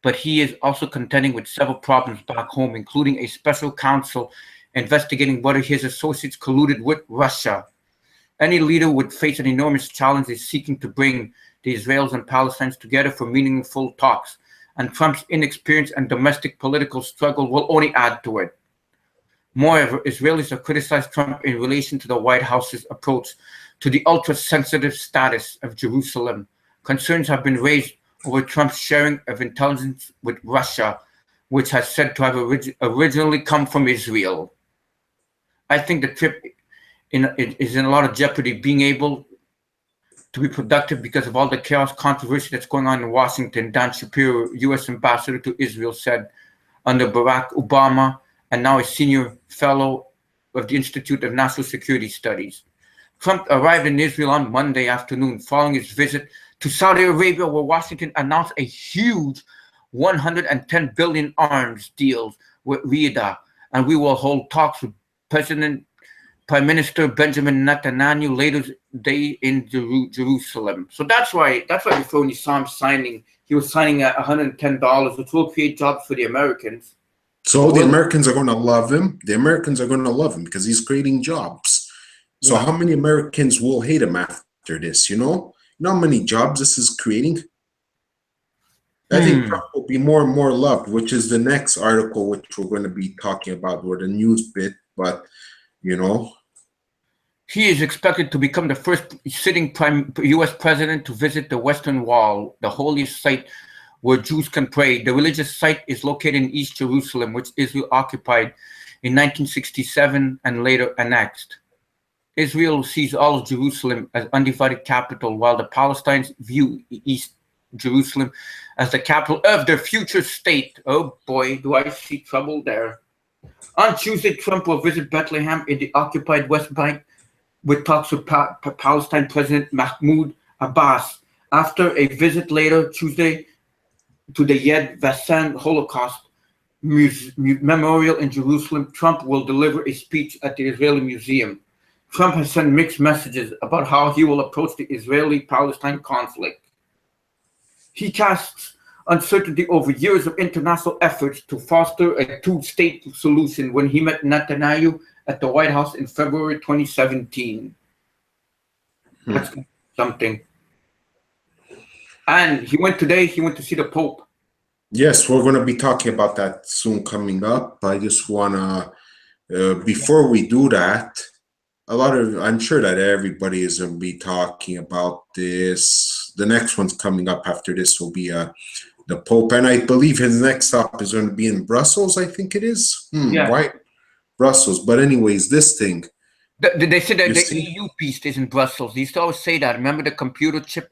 But he is also contending with several problems back home, including a special counsel investigating whether his associates colluded with Russia. Any leader would face an enormous challenge in seeking to bring the Israelis and Palestinians together for meaningful talks, and Trump's inexperience and domestic political struggle will only add to it. Moreover, Israelis have criticized Trump in relation to the White House's approach to the ultra-sensitive status of Jerusalem. Concerns have been raised over Trump's sharing of intelligence with Russia, which has said to have originally come from Israel. I think the trip is in a lot of jeopardy being able to be productive because of all the chaos, controversy that's going on in Washington. Dan Shapiro, U.S. ambassador to Israel, said under Barack Obama, and now a senior fellow of the Institute of National Security Studies. Trump arrived in Israel on Monday afternoon following his visit to Saudi Arabia, where Washington announced a huge $110 billion arms deal with Riyadh, and we will hold talks with Prime Minister Benjamin Netanyahu later today in Jerusalem. So that's why before when you saw him signing, he was signing at $110, which will create jobs for the Americans. So the Americans are going to love him. The Americans are going to love him because he's creating jobs. So how many Americans will hate him after this? You know how many jobs this is creating? I think Trump will be more and more loved, which is the next article, which we're going to be talking about, or the news bit. But, he is expected to become the first sitting U.S. president to visit the Western Wall, the holiest site where Jews can pray. The religious site is located in East Jerusalem, which Israel occupied in 1967 and later annexed. Israel sees all of Jerusalem as undivided capital, while the Palestinians view East Jerusalem as the capital of their future state. Oh boy, do I see trouble there. On Tuesday, Trump will visit Bethlehem in the occupied West Bank with talks with Palestine President Mahmoud Abbas. After a visit later Tuesday to the Yad Vashem Holocaust Memorial in Jerusalem, Trump will deliver a speech at the Israeli Museum. Trump has sent mixed messages about how he will approach the Israeli-Palestine conflict. He casts uncertainty over years of international efforts to foster a two-state solution when he met Netanyahu at the White House in February 2017. That's something. And he went to see the Pope. Yes, we're going to be talking about that soon coming up. I just want to, before we do that, I'm sure that everybody is going to be talking about this. The next one's coming up after this will be the Pope, and I believe his next stop is going to be in Brussels, I think it is. Yeah. Why Brussels? But anyways, this thing. They said that You the see? EU piece is in Brussels. They used to always say that. Remember the computer chip?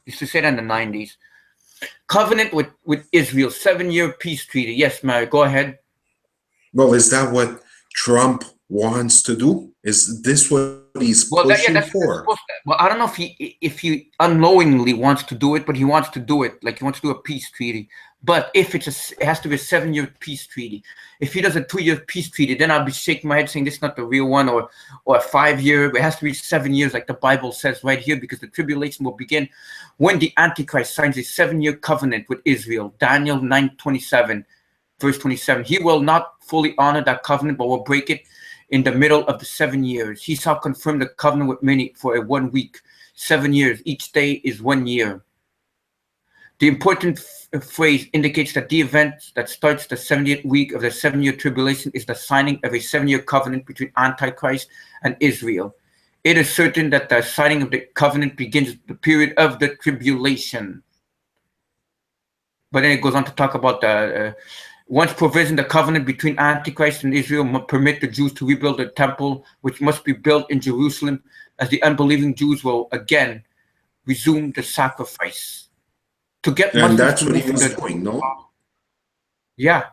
Used to say that in the 90s. Covenant with Israel, 7-year peace treaty. Yes, Mary, go ahead. Well, is that what Trump wants to do? Is this what he's pushing for? Well, I don't know if he unknowingly wants to do it, but he wants to do it. Like he wants to do a peace treaty. But if it has to be a 7-year peace treaty. If he does a 2-year peace treaty, then I'll be shaking my head saying this is not the real one, or a 5-year. It has to be 7 years, like the Bible says right here, because the tribulation will begin when the Antichrist signs a 7-year covenant with Israel. Daniel 9:27, verse 27. He will not fully honor that covenant, but will break it in the middle of the 7 years. He shall confirm the covenant with many for a 1 week. 7 years. Each day is 1 year. The important phrase indicates that the event that starts the 70th week of the 7-year tribulation is the signing of a 7-year covenant between Antichrist and Israel. It is certain that the signing of the covenant begins the period of the tribulation. But then it goes on to talk about the once provision, the covenant between Antichrist and Israel must permit the Jews to rebuild the temple, which must be built in Jerusalem, as the unbelieving Jews will again resume the sacrifice. To get and that's what he was doing, no? Yeah.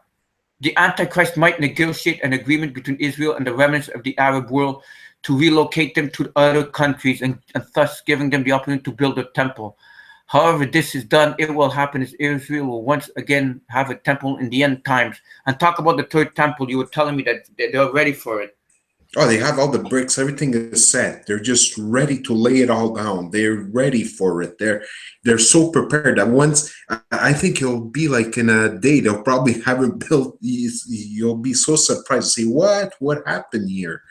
The Antichrist might negotiate an agreement between Israel and the remnants of the Arab world to relocate them to other countries and thus giving them the opportunity to build a temple. However this is done, it will happen as Israel will once again have a temple in the end times. And talk about the third temple, you were telling me that they're ready for it. Oh, they have all the bricks. Everything is set. They're just ready to lay it all down. They're ready for it. They're so prepared that once, I think it'll be like in a day, they'll probably have it built. You'll be so surprised to see what happened here.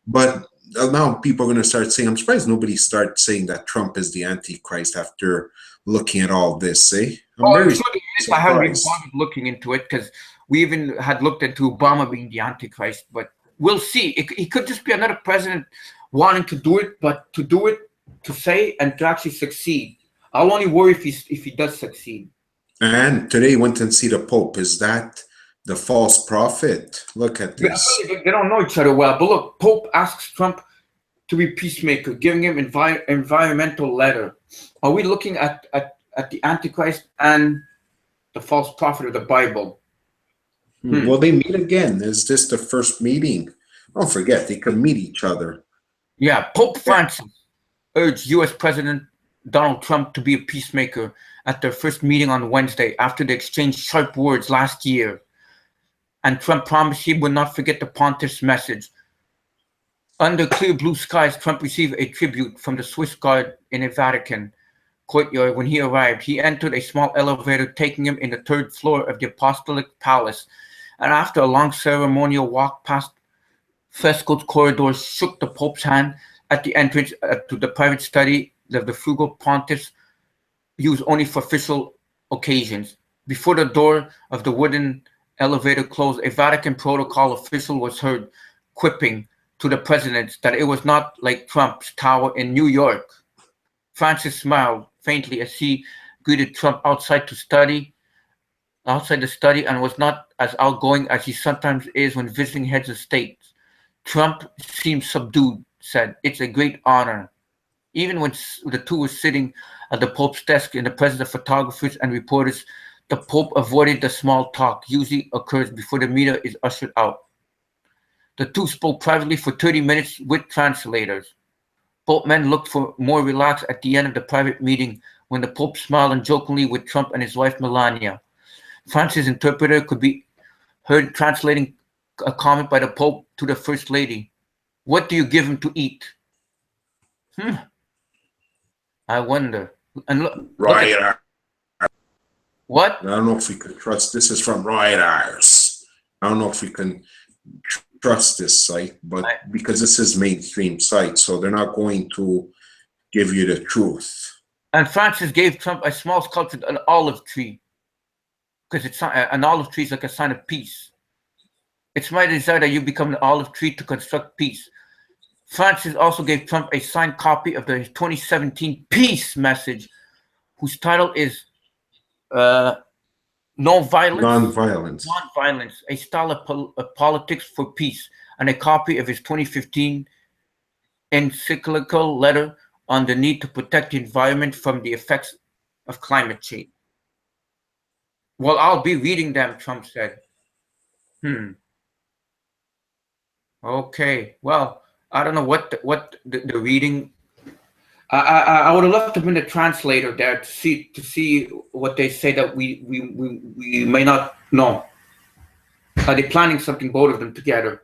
But now people are going to start saying, I'm surprised nobody starts saying that Trump is the Antichrist after looking at all this, eh? I'm very surprised. I haven't even bothered looking into it because we even had looked into Obama being the Antichrist, but we'll see. It could just be another president wanting to do it, but to do it, to say, and to actually succeed. I'll only worry if he does succeed. And today went and see the Pope. Is that the false prophet? Look at this. They don't know each other well. But look, Pope asks Trump to be peacemaker, giving him environmental letter. Are we looking at the Antichrist and the false prophet of the Bible? Will they meet again? Is this the first meeting? Don't forget, they can meet each other. Yeah, Pope Francis urged U.S. President Donald Trump to be a peacemaker at their first meeting on Wednesday after they exchanged sharp words last year. And Trump promised he would not forget the pontiff's message. Under clear blue skies, Trump received a tribute from the Swiss Guard in a Vatican courtyard. When he arrived, he entered a small elevator, taking him in the 3rd floor of the Apostolic Palace. And after a long ceremonial walk past frescoed corridors, shook the Pope's hand at the entrance to the private study that the frugal pontiffs use only for official occasions. Before the door of the wooden elevator closed, a Vatican protocol official was heard quipping to the president that it was not like Trump's tower in New York. Francis smiled faintly as he greeted Trump outside the study, and was not as outgoing as he sometimes is when visiting heads of state. Trump seemed subdued, said, "It's a great honor." Even when the two were sitting at the Pope's desk in the presence of photographers and reporters, the Pope avoided the small talk usually occurs before the media is ushered out. The two spoke privately for 30 minutes with translators. Both men looked for more relaxed at the end of the private meeting when the Pope smiled and jokingly with Trump and his wife Melania. Francis' interpreter could be heard translating a comment by the Pope to the First Lady. "What do you give him to eat?" I wonder. And look what? I don't know if we can trust. This is from Reuters. I don't know if we can trust this site, but because this is mainstream site, so they're not going to give you the truth. And Francis gave Trump a small sculpture, an olive tree, because it's an olive tree is like a sign of peace. It's my desire that you become an olive tree to construct peace. Francis also gave Trump a signed copy of the 2017 peace message, whose title is no violence, Non-violence. non-violence, a style of politics for peace, and a copy of his 2015 encyclical letter on the need to protect the environment from the effects of climate change. Well, I'll be reading them, Trump said. Okay. Well, I don't know what the reading. I would have loved to have been the translator there to see what they say that we may not know. Are they planning something, both of them together?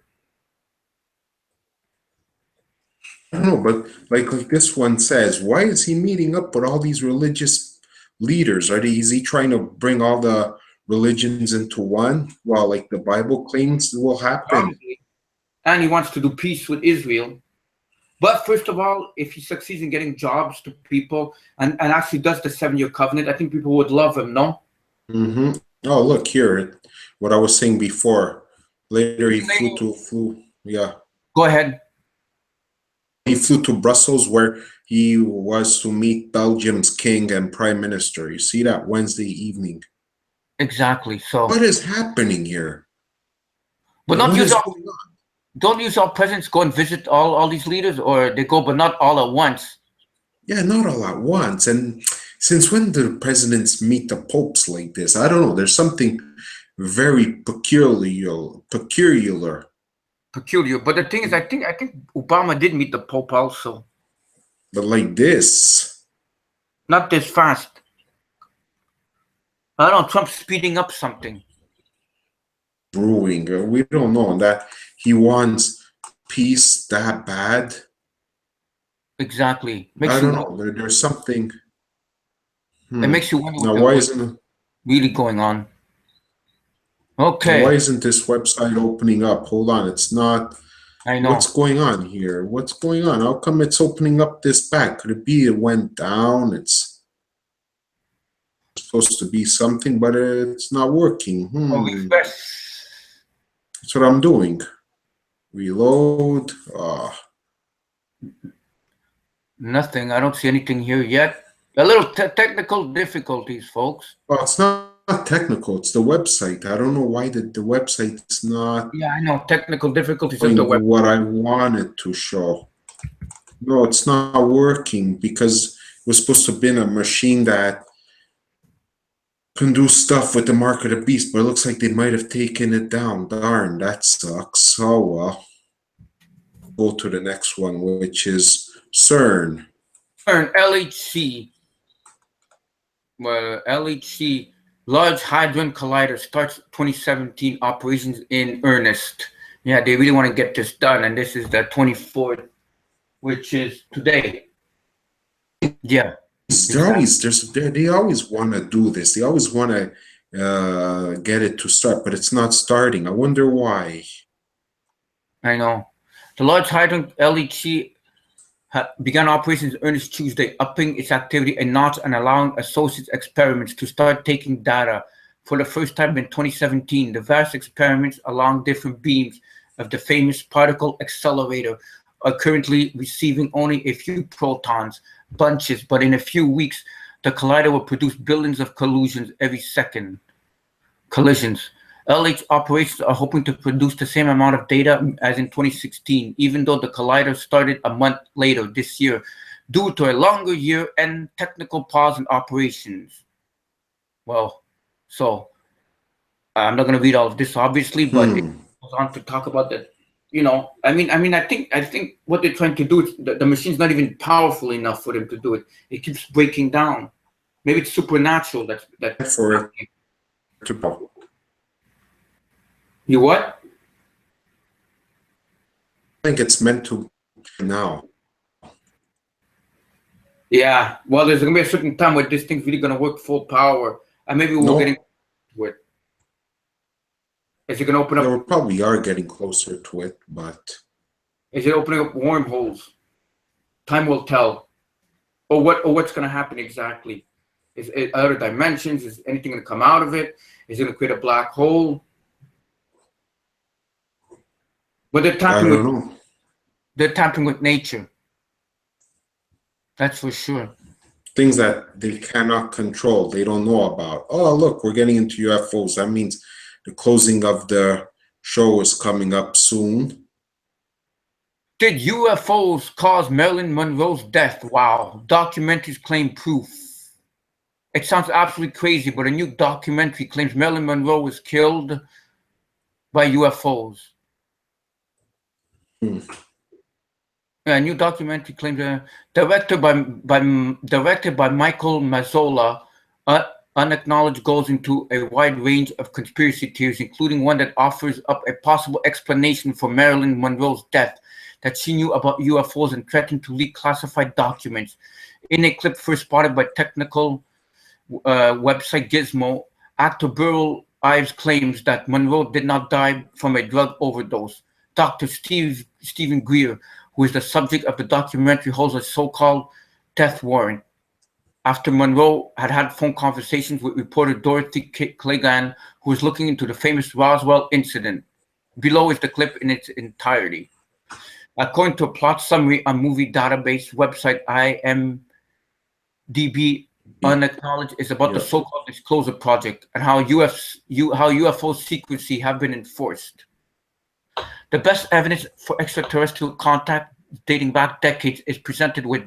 I don't know, but like this one says, why is he meeting up with all these religious leaders? Is he trying to bring all the religions into one? Well, like the Bible claims will happen. Probably. And he wants to do peace with Israel. But first of all, if he succeeds in getting jobs to people and actually does the 7-year covenant, I think people would love him, no? Mm-hmm. Oh, look here, what I was saying before. Later he flew. Yeah. Go ahead. He flew to Brussels where he was to meet Belgium's king and prime minister. You see that Wednesday evening. Exactly. So what is happening here? But don't use all presidents go and visit all these leaders, or they go but not all at once? Yeah, not all at once. And since when do presidents meet the popes like this? I don't know. There's something very peculiar. But the thing is, I think Obama did meet the Pope also. But like this. Not this fast. I don't know, Trump's speeding up something. Brewing. We don't know that he wants peace that bad. Exactly. I don't know. There's something. It makes you wonder now, why isn't it really going on? Okay. Why isn't this website opening up? Hold on, it's not. I know. What's going on here? What's going on? How come it's opening up this back? Could it be it went down? It's supposed to be something, but it's not working. That's what I'm doing. Reload. Nothing. I don't see anything here yet. A little technical difficulties, folks. Well, it's not technical. It's the website. I don't know why the website is not. Yeah, I know. Technical difficulties of the website. What I wanted to show. No, it's not working because it was supposed to have been a machine that can do stuff with the Mark of the Beast, but it looks like they might have taken it down. Darn, that sucks. Oh well. Go to the next one, which is CERN. CERN, LHC. Well, LHC, Large Hadron Collider, starts 2017 operations in earnest. Yeah, they really want to get this done, and this is the 24th, which is today. Yeah. They always want to do this. They always want to get it to start, but it's not starting. I wonder why. I know. The Large Hadron LHC began operations in earnest Tuesday, upping its activity a notch and allowing associates experiments to start taking data for the first time in 2017. The vast experiments along different beams of the famous particle accelerator are currently receiving only a few protons, bunches, but in a few weeks, the collider will produce billions of collisions every second. LH operations are hoping to produce the same amount of data as in 2016, even though the collider started a month later this year due to a longer year and technical pause in operations. Well, so I'm not going to read all of this, obviously, but it goes on to talk about that. You know, I think what they're trying to do is the machine's not even powerful enough for them to do it. It keeps breaking down. Maybe it's supernatural. That's for it to. You what? I think it's meant to now. Yeah. Well, there's gonna be a certain time where this thing's really gonna work full power, and maybe we'll get into it. Is it gonna open up? We probably are getting closer to it, but is it opening up wormholes? Time will tell. Or what's gonna happen exactly? Is it other dimensions? Is anything gonna come out of it? Is it gonna create a black hole? But they're tampering with nature. That's for sure. things that they cannot control, they don't know about. Oh, look, we're getting into UFOs. That means the closing of the show is coming up soon. Did UFOs cause Marilyn Monroe's death? Wow. Documentaries claim proof. It sounds absolutely crazy, but a new documentary claims Marilyn Monroe was killed by UFOs. A new documentary claims directed by Michael Mazzola, unacknowledged, goes into a wide range of conspiracy theories, including one that offers up a possible explanation for Marilyn Monroe's death, that she knew about UFOs and threatened to leak classified documents. In a clip first spotted by technical website Gizmo, actor Burl Ives claims that Monroe did not die from a drug overdose. Dr. Stephen Greer, who is the subject of the documentary, holds a so-called death warrant after Monroe had phone conversations with reporter Dorothy Clegane, who was looking into the famous Roswell incident. Below is the clip in its entirety. According to a plot summary on movie database website IMDb, Unacknowledged is about the so-called Disclosure Project and how UFO secrecy have been enforced. The best evidence for extraterrestrial contact dating back decades is presented with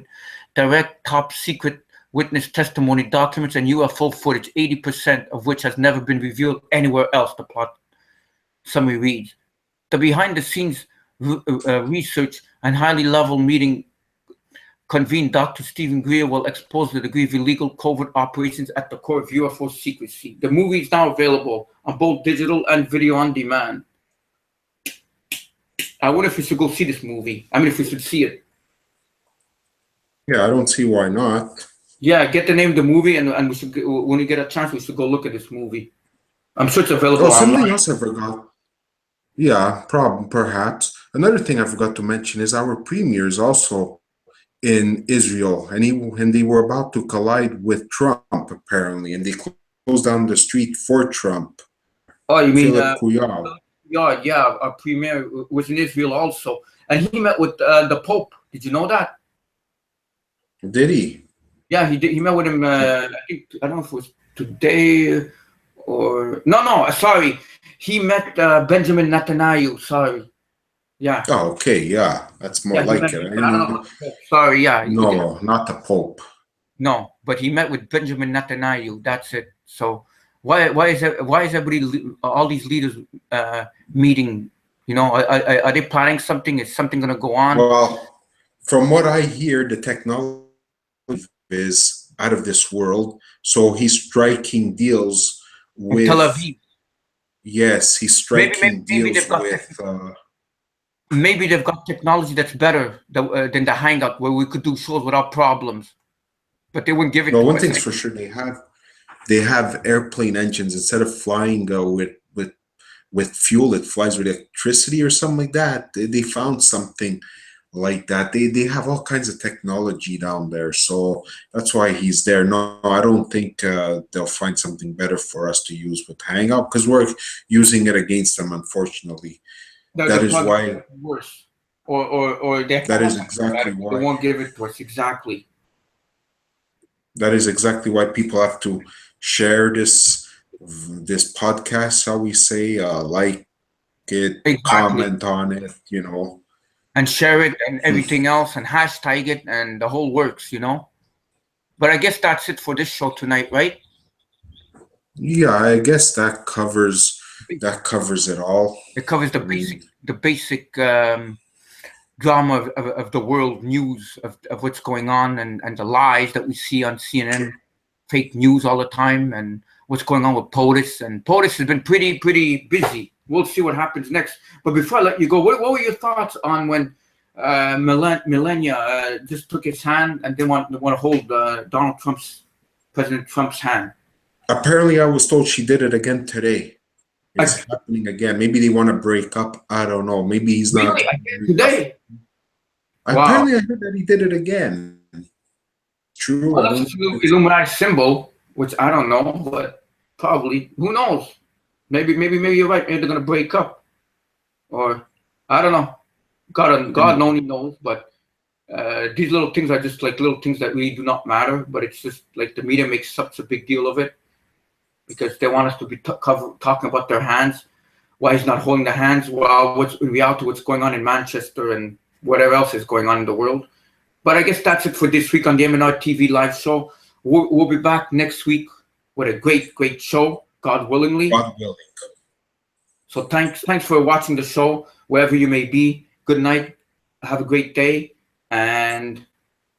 direct top-secret witness testimony, documents, and UFO footage, 80% of which has never been revealed anywhere else, the plot summary reads. The behind-the-scenes research and highly level meeting convened Dr. Stephen Greer will expose the degree of illegal covert operations at the core of UFO secrecy. The movie is now available on both digital and video on demand. I wonder if we should go see this movie. I mean, if we should see it. Yeah, I don't see why not. Yeah, get the name of the movie, and we should, when we get a chance, we should go look at this movie. I'm sure it's available online. Something else I forgot. Yeah, perhaps. Another thing I forgot to mention is our premier is also in Israel, and they were about to collide with Trump, apparently, and they closed down the street for Trump. Oh, you mean yeah, our premier was in Israel also, and he met with the Pope. Did you know that? Did he? Yeah, he did. He met with him. I don't know if it was today or no. Sorry, he met Benjamin Netanyahu. Sorry. Yeah. Oh, okay. Yeah, that's more like it. I don't know. Sorry. Yeah. No, not the Pope. No, but he met with Benjamin Netanyahu. That's it. So why is everybody, all these leaders meeting? You know, are they planning something? Is something going to go on? Well, from what I hear, the technology is out of this world. So he's striking deals with Tel Aviv. Yes, he's striking deals with. Maybe they've got technology that's better than the Hangout, where we could do shows without problems, but they wouldn't give it. No, one thing's for sure: they have airplane engines instead of flying with fuel. It flies with electricity or something like that. They found something like that. They have all kinds of technology down there, so that's why he's there. No, I don't think they'll find something better for us to use with Hangout, because we're using it against them, unfortunately. That is why worse, or that is exactly why they won't give it to us. Exactly. That is exactly why people have to share this podcast. How we say, like it, exactly. Comment on it, you know, and share it and everything else, and hashtag it, and the whole works, you know. But I guess that's it for this show tonight, right? Yeah, I guess that covers it all. It covers the basic drama of the world news of what's going on, and the lies that we see on CNN, fake news all the time, and what's going on with POTUS. And POTUS has been pretty busy. We'll see what happens next. But before I let you go, what were your thoughts on when Melania just took his hand and they want to hold President Trump's hand? Apparently, I was told she did it again today. It's happening again. Maybe they want to break up. I don't know. Maybe he's not. Really? Today? Apparently, I heard that he did it again. True. Well, that's an Illuminati symbol, which I don't know, but probably. Who knows? Maybe you're right. Maybe they're gonna break up, or I don't know. God only knows. But These little things are just like little things that really do not matter, but it's just like the media makes such a big deal of it because they want us to be talking about their hands. Why he's not holding the hands? Well, what's in reality, what's going on in Manchester and whatever else is going on in the world. But I guess that's it for this week on the MnRTV Live Show. We'll be back next week with a great show, God willingly. God willing. So thanks for watching the show, wherever you may be. Good night. Have a great day. And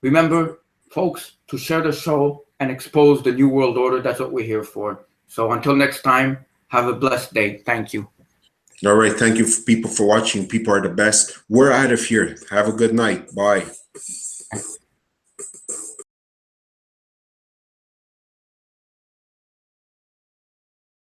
remember, folks, to share the show and expose the New World Order. That's what we're here for. So until next time, have a blessed day. Thank you. All right. Thank you, people, for watching. People are the best. We're out of here. Have a good night. Bye.